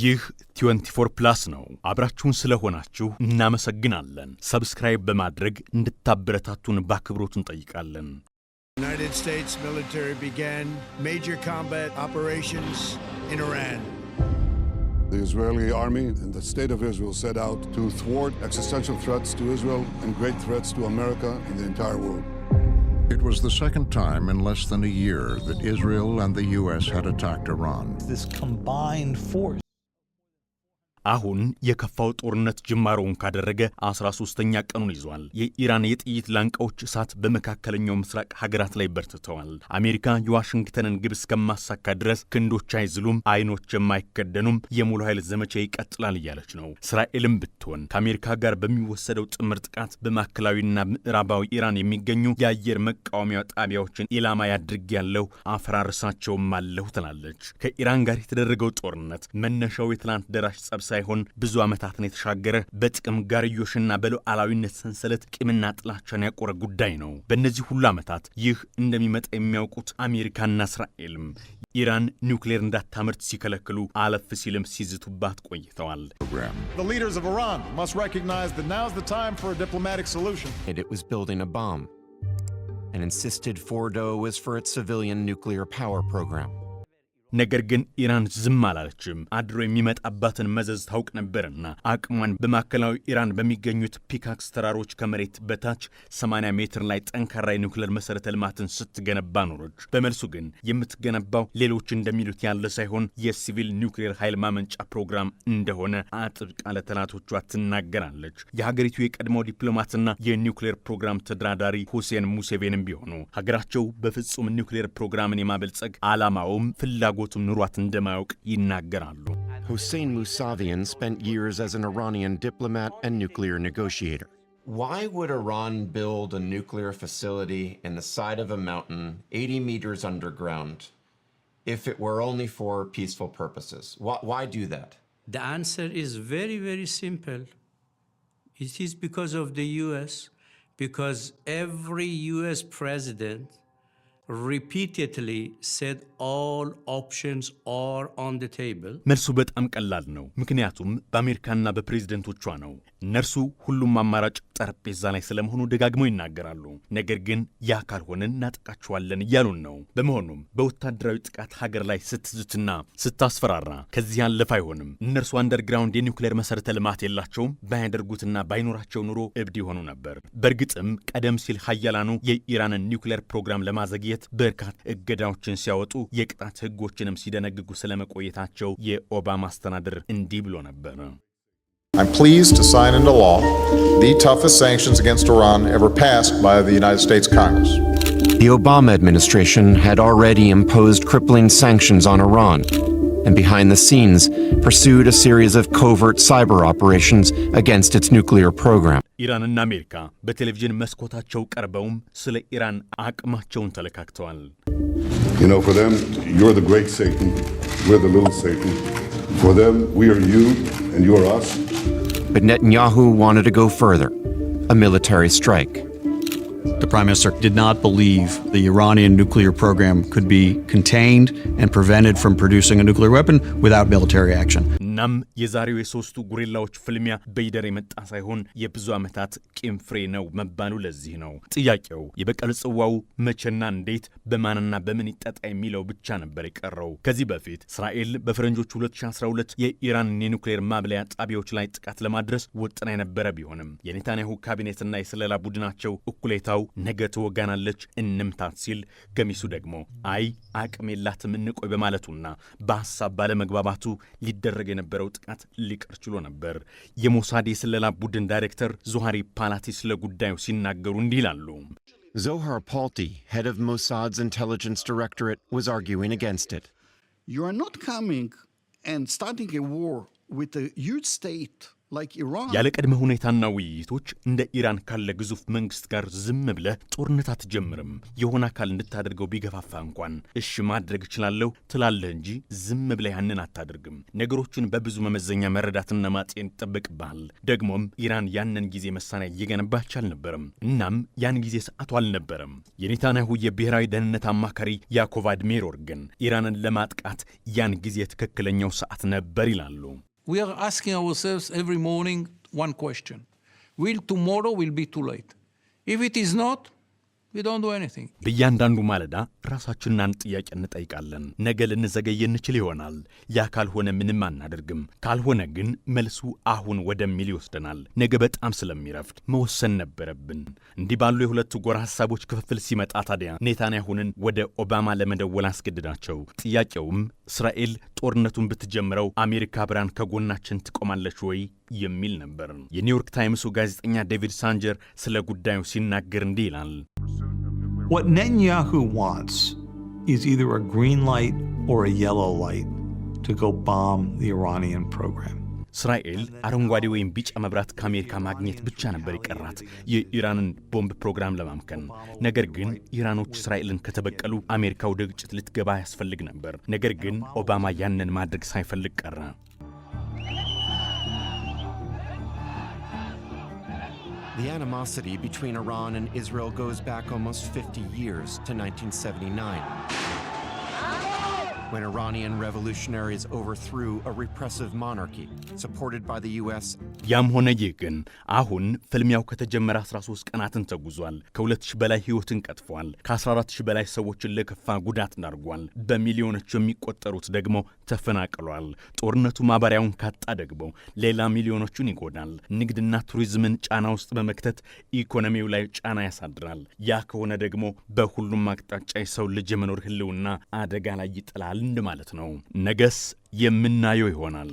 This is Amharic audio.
ይህ 24 ፕላስ ነው። አብራችሁን ስለሆናችሁ እናመሰግናለን። ሰብስክራይብ በማድረግ እንድታበረታቱን በአክብሮት እንጠይቃለን። United States military began major combat operations in Iran. The Israeli army and the state of Israel set out to thwart existential threats to Israel and great threats to America and the entire world. It was the second time in less than a year that Israel and the U.S. had attacked Iran. This combined force. አሁን የከፋው ጦርነት ጅማሮውን ካደረገ 13ኛ ቀኑን ይዟል። የኢራን የጥይት ላንቃዎች እሳት በመካከለኛው ምስራቅ ሀገራት ላይ በርትተዋል። አሜሪካ የዋሽንግተንን ግብ እስከማሳካ ድረስ ክንዶች አይዝሉም፣ አይኖች የማይከደኑም፣ የሙሉ ኃይል ዘመቻ ይቀጥላል እያለች ነው። እስራኤልም ብትሆን ከአሜሪካ ጋር በሚወሰደው ጥምር ጥቃት በማዕከላዊና ምዕራባዊ ኢራን የሚገኙ የአየር መቃወሚያ ጣቢያዎችን ኢላማ ያድርጋለሁ፣ አፈራርሳቸውም አለሁ ትላለች። ከኢራን ጋር የተደረገው ጦርነት መነሻው የትላንት ደራሽ ጸብ ሳይሆን ብዙ ዓመታትን የተሻገረ በጥቅም ጋርዮሽና በሉዓላዊነት ሰንሰለት ቂምና ጥላቻን ያቆረ ጉዳይ ነው። በእነዚህ ሁሉ ዓመታት ይህ እንደሚመጣ የሚያውቁት አሜሪካና እስራኤልም ኢራን ኒውክሌር እንዳታመርት ሲከለክሉ አለፍ ሲልም ሲዝቱባት ቆይተዋል። The leaders of Iran must recognize that now's the time for a diplomatic solution. It was building a bomb and insisted Fordo was for its civilian nuclear power program. ነገር ግን ኢራን ዝም አላለችም። አድሮ የሚመጣባትን መዘዝ ታውቅ ነበርና አቅሟን በማዕከላዊ ኢራን በሚገኙት ፒካክስ ተራሮች ከመሬት በታች 80 ሜትር ላይ ጠንካራ የኒውክሌር መሰረተ ልማትን ስትገነባ ኖረች። በመልሱ ግን የምትገነባው ሌሎች እንደሚሉት ያለ ሳይሆን የሲቪል ኒውክሌር ኃይል ማመንጫ ፕሮግራም እንደሆነ አጥብቃ ለጠላቶቿ ትናገራለች። የሀገሪቱ የቀድሞ ዲፕሎማትና የኒውክሌር ፕሮግራም ተደራዳሪ ሁሴን ሙሴቬንም ቢሆኑ ሀገራቸው በፍጹም ኒውክሌር ፕሮግራምን የማበልጸግ ዓላማውም ፍላጎት Hossein Mousavian spent years as an Iranian diplomat and nuclear negotiator. Why would Iran build a nuclear facility in the side of a mountain 80 meters underground if it were only for peaceful purposes? Why do that? The answer is very, very simple. It is because of the U.S., because every U.S. president repeatedly said all options are on the table. መልሱ በጣም ቀላል ነው። ምክንያቱም በአሜሪካና በፕሬዝደንቶቿ ነው። እነርሱ ሁሉም አማራጭ ጠረጴዛ ላይ ስለመሆኑ ደጋግመው ይናገራሉ። ነገር ግን ያ ካልሆነ እናጠቃቸዋለን እያሉን ነው። በመሆኑም በወታደራዊ ጥቃት ሀገር ላይ ስትዝትና ስታስፈራራ ከዚህ ያለፈ አይሆንም። እነርሱ አንደርግራውንድ የኒውክሌር መሰረተ ልማት የላቸውም። ባያደርጉትና ባይኖራቸው ኑሮ እብድ ይሆኑ ነበር። በእርግጥም ቀደም ሲል ሀያላኑ የኢራንን ኒውክሌር ፕሮግራም ለማዘግየት በርካታ እገዳዎችን ሲያወጡ የቅጣት ህጎችንም ሲደነግጉ ስለመቆየታቸው የኦባማ አስተዳደር እንዲህ ብሎ ነበር። I'm pleased to sign into law the toughest sanctions against Iran ever passed by the United States Congress. The Obama administration had already imposed crippling sanctions on Iran and behind the scenes pursued a series of covert cyber operations against its nuclear program. ኢራንና አሜሪካ በቴሌቪዥን መስኮታቸው ቀርበውም ስለ ኢራን አቅማቸውን ተለካክተዋል። You know, for them, you're the great Satan, we're the little Satan. For them, we are you and you are us. But Netanyahu wanted to go further, a military strike. The Prime Minister did not believe the Iranian nuclear program could be contained and prevented from producing a nuclear weapon without military action. እናም የዛሬው የሶስቱ ጉሪላዎች ፍልሚያ በይደር የመጣ ሳይሆን የብዙ ዓመታት ቂም ፍሬ ነው መባሉ ለዚህ ነው። ጥያቄው የበቀል ጽዋው መቼና እንዴት በማንና በምን ይጠጣ የሚለው ብቻ ነበር የቀረው። ከዚህ በፊት እስራኤል በፈረንጆቹ 2012 የኢራንን የኒውክሌር ማብለያ ጣቢያዎች ላይ ጥቃት ለማድረስ ወጥና የነበረ ቢሆንም የኔታንያሁ ካቢኔትና የስለላ ቡድናቸው እኩሌታው ነገ ትወጋናለች እንምታት ሲል፣ ገሚሱ ደግሞ አይ አቅም የላትም እንቆይ በማለቱና በሐሳብ ባለመግባባቱ ሊደረግ የነበረው ጥቃት ሊቀር ችሎ ነበር። የሞሳድ የስለላ ቡድን ዳይሬክተር ዞሃሪ ፓላቲስ ለጉዳዩ ሲናገሩ እንዲህ ይላሉ። Zohar Palti, head of Mossad's intelligence directorate, was arguing against it. You are not coming and starting a war with a huge state like Iran. ያለ ቅድመ ሁኔታና ውይይቶች እንደ ኢራን ካለ ግዙፍ መንግስት ጋር ዝም ብለህ ጦርነት አትጀምርም። የሆነ አካል እንድታደርገው ቢገፋፋ እንኳን እሺ ማድረግ እችላለሁ ትላለህ እንጂ ዝም ብለህ ያንን አታደርግም። ነገሮችን በብዙ መመዘኛ መረዳትና ማጤን ይጠበቅብሃል። ደግሞም ኢራን ያንን ጊዜ መሳሪያ እየገነባች አልነበረም። እናም ያን ጊዜ ሰዓቱ አልነበረም። የኔታንያሁ የብሔራዊ ደህንነት አማካሪ ያዕቆቭ አድሚሮር ግን ኢራንን ለማጥቃት ያን ጊዜ ትክክለኛው ሰዓት ነበር ይላሉ። We are asking ourselves every morning one question. Will tomorrow be too late? If it is not, we don't do anything. በእያንዳንዱ ማለዳ ራሳችንን አንድ ጥያቄ እንጠይቃለን። ነገ ልንዘገይ እንችል ይሆናል። ያ ካልሆነ ምንም አናደርግም። ካልሆነ ግን መልሱ አሁን ወደሚል ይወስደናል። ነገ በጣም ስለሚረፍድ መወሰን ነበረብን። እንዲህ ባሉ የሁለቱ ጎራ ሐሳቦች ክፍፍል ሲመጣ ታዲያ ኔታንያሁንን ወደ ኦባማ ለመደወል አስገድዳቸው። ጥያቄውም እስራኤል ጦርነቱን ብትጀምረው አሜሪካ አብራን ከጎናችን ትቆማለች ወይ የሚል ነበር። የኒውዮርክ ታይምሱ ጋዜጠኛ ዴቪድ ሳንጀር ስለ ጉዳዩ ሲናገር እንዲህ ይላል። What Netanyahu wants is either a green light or a yellow light to go bomb the Iranian program. እስራኤል አረንጓዴ ወይም ቢጫ መብራት ከአሜሪካ ማግኘት ብቻ ነበር የቀራት የኢራንን ቦምብ ፕሮግራም ለማምከን። ነገር ግን ኢራኖች እስራኤልን ከተበቀሉ አሜሪካ ወደ ግጭት ልትገባ ያስፈልግ ነበር። ነገር ግን ኦባማ ያንን ማድረግ ሳይፈልግ ቀረ። The animosity between Iran and Israel goes back almost 50 years to 1979, when Iranian revolutionaries overthrew a repressive monarchy supported by the U.S. ያም ሆነ ይህ ግን አሁን ፍልሚያው ከተጀመረ 13 ቀናትን ተጉዟል። ከ2000 በላይ ሕይወትን ቀጥፏል። ከ14000 በላይ ሰዎችን ለከፋ ጉዳት ዳርጓል። በሚሊዮኖች የሚቆጠሩት ደግሞ ተፈናቅሏል። ጦርነቱ ማባሪያውን ካጣ ደግሞ ሌላ ሚሊዮኖችን ይጎዳል። ንግድና ቱሪዝምን ጫና ውስጥ በመክተት ኢኮኖሚው ላይ ጫና ያሳድራል። ያ ከሆነ ደግሞ በሁሉም አቅጣጫ የሰው ልጅ የመኖር ህልውና አደጋ ላይ ይጥላል እንደማለት ነው። ነገስ የምናየው ይሆናል።